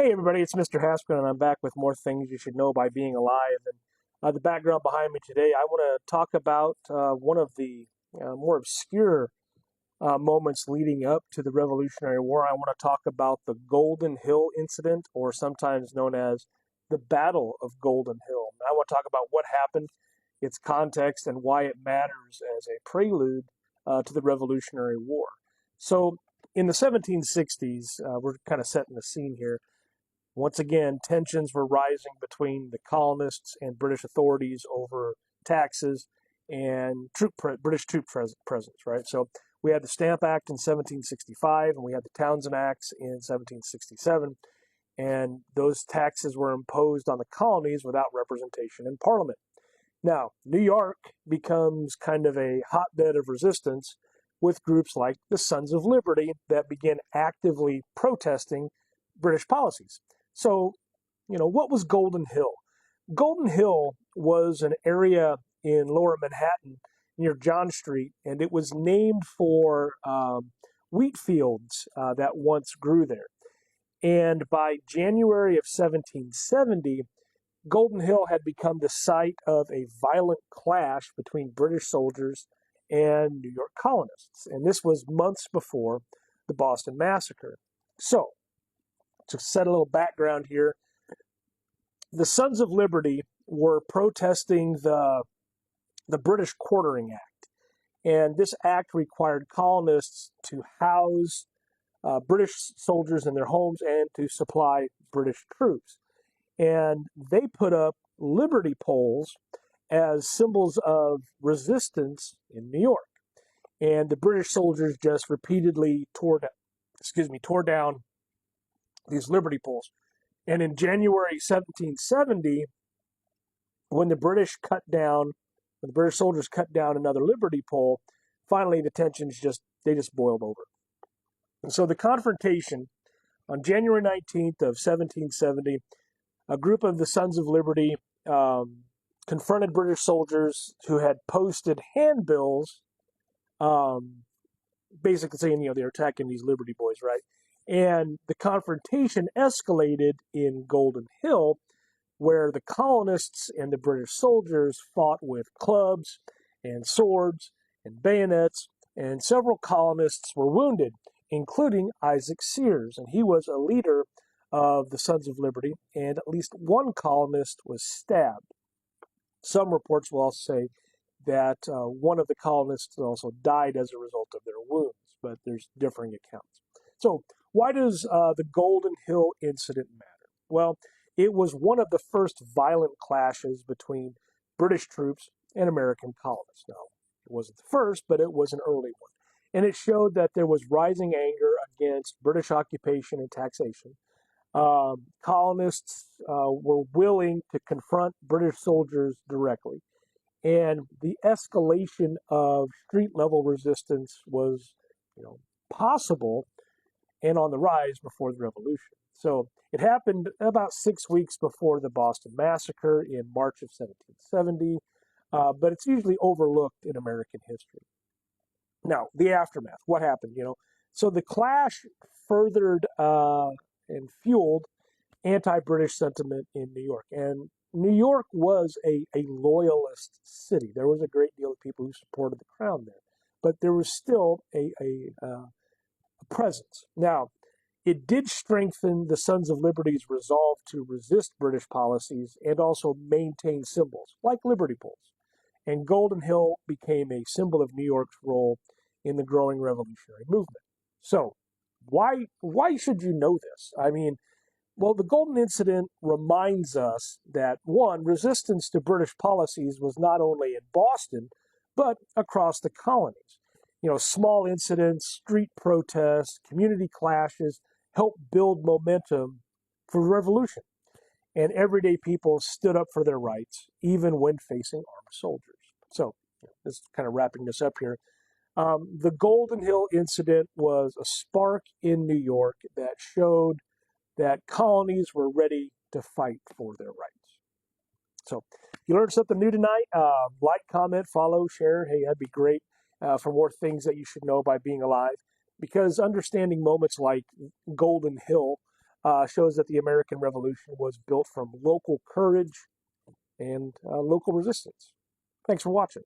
Hey everybody, it's Mr. Haskell, and I'm back with more things you should know by being alive. And the background behind me today, I want to talk about one of the more obscure moments leading up to the Revolutionary War. I want to talk about the Golden Hill incident, or sometimes known as the Battle of Golden Hill. I want to talk about what happened, its context, and why it matters as a prelude to the Revolutionary War. So, in the 1760s, we're kind of setting the scene here. Once again, tensions were rising between the colonists and British authorities over taxes and British troop presence, right? So we had the Stamp Act in 1765, and we had the Townshend Acts in 1767, and those taxes were imposed on the colonies without representation in Parliament. Now, New York becomes kind of a hotbed of resistance with groups like the Sons of Liberty that begin actively protesting British policies. So, what was Golden Hill? Golden Hill was an area in lower Manhattan near John Street, and it was named for wheat fields that once grew there. And by January of 1770, Golden Hill had become the site of a violent clash between British soldiers and New York colonists. And this was months before the Boston Massacre. So, to set a little background here, the Sons of Liberty were protesting the British Quartering Act. And this act required colonists to house British soldiers in their homes and to supply British troops. And they put up liberty poles as symbols of resistance in New York. And the British soldiers just repeatedly tore down these liberty poles. And in January 1770, when the British soldiers cut down another liberty pole, finally the tensions just boiled over. And so the confrontation on January 19th of 1770, a group of the Sons of Liberty confronted British soldiers who had posted handbills basically saying, they're attacking these Liberty Boys, right? And the confrontation escalated in Golden Hill, where the colonists and the British soldiers fought with clubs and swords and bayonets, and several colonists were wounded, including Isaac Sears, and he was a leader of the Sons of Liberty, and at least one colonist was stabbed. Some reports will also say that one of the colonists also died as a result of their wounds, but there's differing accounts. So, why does the Golden Hill incident matter? Well, it was one of the first violent clashes between British troops and American colonists. Now, it wasn't the first, but it was an early one. And it showed that there was rising anger against British occupation and taxation. Colonists were willing to confront British soldiers directly. And the escalation of street-level resistance was, possible and on the rise before the Revolution. So it happened about 6 weeks before the Boston Massacre in March of 1770, but it's usually overlooked in American history. Now, the aftermath, what happened, So the clash furthered and fueled anti-British sentiment in New York. And New York was a loyalist city. There was a great deal of people who supported the crown there, but there was still a presence. Now, it did strengthen the Sons of Liberty's resolve to resist British policies and also maintain symbols like liberty poles. And Golden Hill became a symbol of New York's role in the growing revolutionary movement. So, why should you know this? Well, the Golden Incident reminds us that, one, resistance to British policies was not only in Boston, but across the colonies. Small incidents, street protests, community clashes helped build momentum for the revolution. And everyday people stood up for their rights, even when facing armed soldiers. So, this is kind of wrapping this up here. The Golden Hill incident was a spark in New York that showed that colonies were ready to fight for their rights. So, if you learned something new tonight, like, comment, follow, share. Hey, that'd be great for more things that you should know by being alive. Because understanding moments like Golden Hill shows that the American Revolution was built from local courage and local resistance. Thanks for watching.